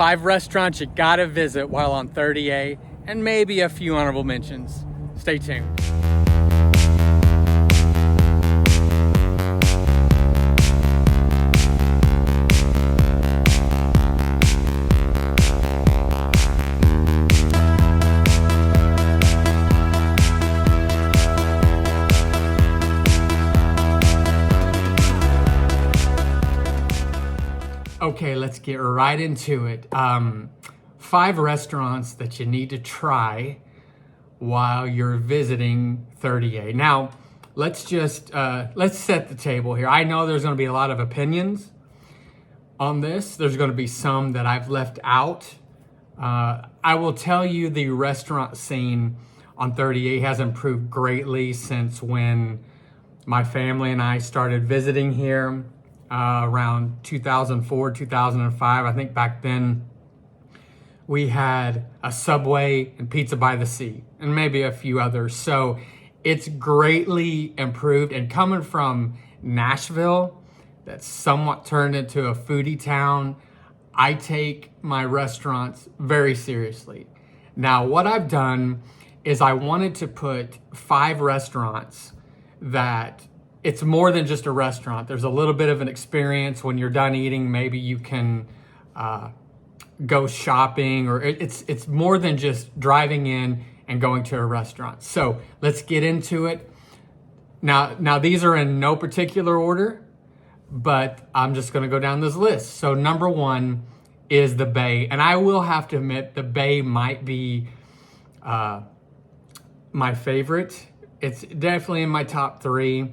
5 restaurants you gotta visit while on 30A, and maybe a few honorable mentions. Stay tuned. Okay, let's get right into it. 5 restaurants that you need to try while you're visiting 30A. Now, let's set the table here. I know there's going to be a lot of opinions on this. There's going to be some that I've left out. I will tell you the restaurant scene on 30A has improved greatly since when my family and I started visiting here. Around 2004, 2005. I think back then we had a Subway and Pizza by the Sea and maybe a few others. So it's greatly improved, and coming from Nashville, that's somewhat turned into a foodie town, I take my restaurants very seriously. Now, what I've done is I wanted to put 5 restaurants that it's more than just a restaurant. There's a little bit of an experience. When you're done eating, maybe you can go shopping, or it's more than just driving in and going to a restaurant. So let's get into it. Now these are in no particular order, but I'm just gonna go down this list. So number 1 is the Bay. And I will have to admit, the Bay might be my favorite. It's definitely in my top 3.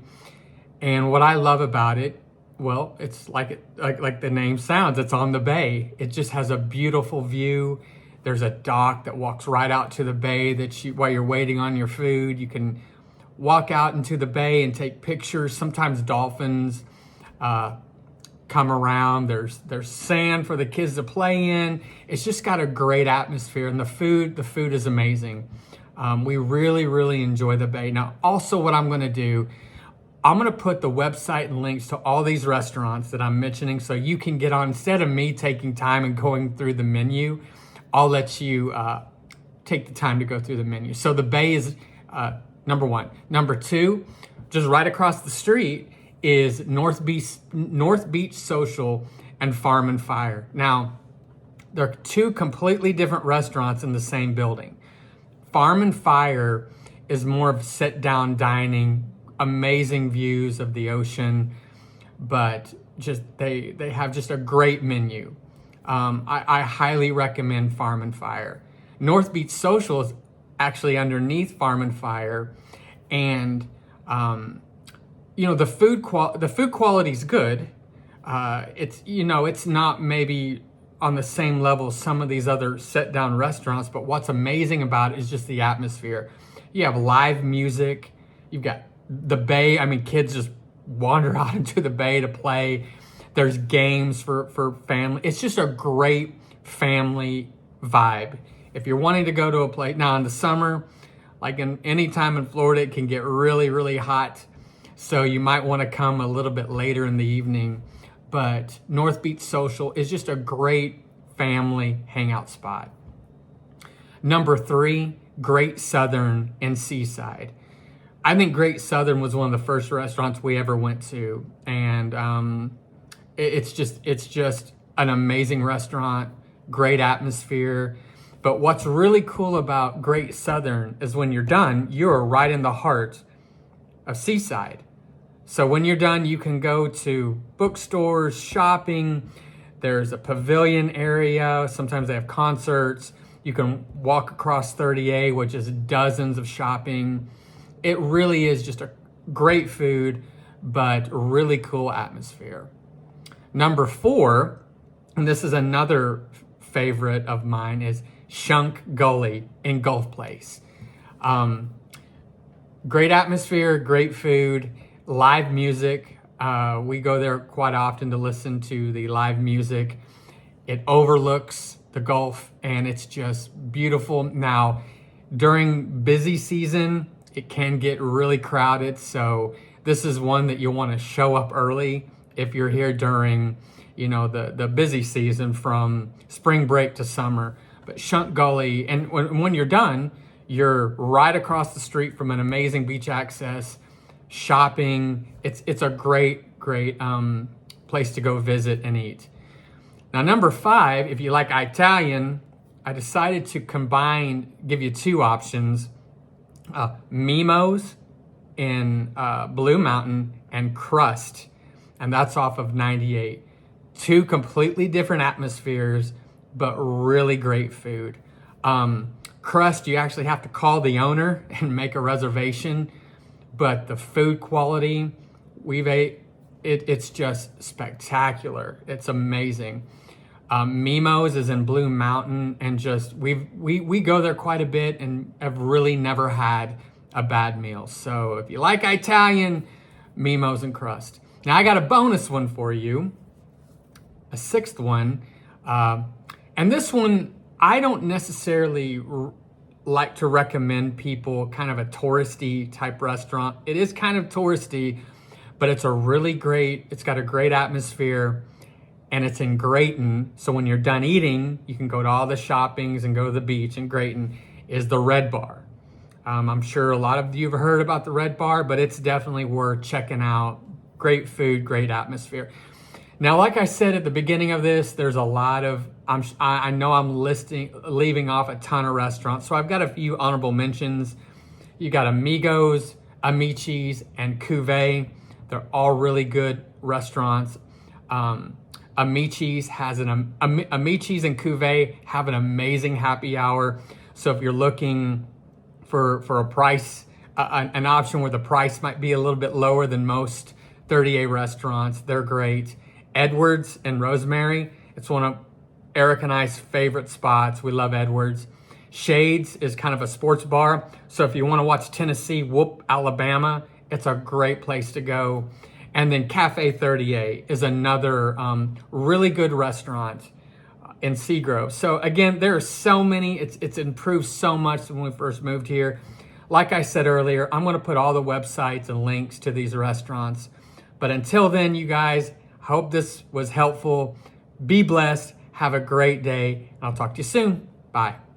And what I love about it, well, it's like the name sounds, it's on the bay. It just has a beautiful view. There's a dock that walks right out to the bay while you're waiting on your food, you can walk out into the bay and take pictures. Sometimes dolphins come around. There's sand for the kids to play in. It's just got a great atmosphere, and the food is amazing. We really, really enjoy the bay. Now, also what I'm gonna do, I'm gonna put the website and links to all these restaurants that I'm mentioning so you can get on. Instead of me taking time and going through the menu, I'll let you take the time to go through the menu. So the Bay is number 1. Number 2, just right across the street, is North Beach Social and Farm and Fire. Now, they're 2 completely different restaurants in the same building. Farm and Fire is more of sit-down dining, amazing views of the ocean, but just they have just a great menu. I highly recommend Farm and Fire. North Beach Social is actually underneath Farm and Fire, and the food quality is good. It's not maybe on the same level as some of these other sit-down restaurants, but what's amazing about it is just the atmosphere. You have live music. You've got the bay. I mean, kids just wander out into the bay to play. There's games for family. It's just a great family vibe. If you're wanting to go to a place, now in the summer, like in any time in Florida, it can get really, really hot. So you might want to come a little bit later in the evening. But North Beach Social is just a great family hangout spot. Number 3, Great Southern and Seaside. I think Great Southern was one of the first restaurants we ever went to, and it's just an amazing restaurant, great atmosphere. But what's really cool about Great Southern is when you're done, you're right in the heart of Seaside. So when you're done, you can go to bookstores, shopping. There's a pavilion area. Sometimes they have concerts. You can walk across 30A, which is dozens of shopping. It really is just a great food, but really cool atmosphere. Number 4, and this is another favorite of mine, is Shunk Gully in Gulf Place. Great atmosphere, great food, live music. We go there quite often to listen to the live music. It overlooks the Gulf, and it's just beautiful. Now, during busy season, it can get really crowded, so this is one that you'll want to show up early if you're here during, the busy season from spring break to summer. But Shunk Gully, and when you're done, you're right across the street from an amazing beach access, shopping. It's a great place to go visit and eat. Now, number 5, if you like Italian, I decided to give you 2 options: Mimmo's in Blue Mountain and Crust, and that's off of 98. 2 completely different atmospheres, but really great food. Crust, you actually have to call the owner and make a reservation, but the food quality it's just spectacular. It's amazing. Mimmo's is in Blue Mountain, and just we go there quite a bit and have really never had a bad meal. So if you like Italian, Mimmo's and Crust. Now I got a bonus one for you, a 6th one, and this one I don't necessarily like to recommend people kind of a touristy type restaurant. It is kind of touristy, but it's got a great atmosphere, and it's in Grayton. So when you're done eating, you can go to all the shoppings and go to the beach in Grayton. Is the Red Bar. I'm sure a lot of you have heard about the Red Bar, but it's definitely worth checking out. Great food, great atmosphere. Now, like I said at the beginning of this, there's a lot of, I know I'm leaving off a ton of restaurants, so I've got a few honorable mentions. You got Amigos, Amici's, and Cuvée. They're all really good restaurants. Amici's Amici's and Cuvée have an amazing happy hour. So if you're looking for a price, an option where the price might be a little bit lower than most 30A restaurants, they're great. Edwards and Rosemary, it's one of Eric and I's favorite spots. We love Edwards. Shades is kind of a sports bar. So if you want to watch Tennessee whoop Alabama, it's a great place to go. And then Cafe 30A is another really good restaurant in Seagrove. So again, there are so many. It's improved so much when we first moved here. Like I said earlier, I'm going to put all the websites and links to these restaurants. But until then, you guys, hope this was helpful. Be blessed. Have a great day. I'll talk to you soon. Bye.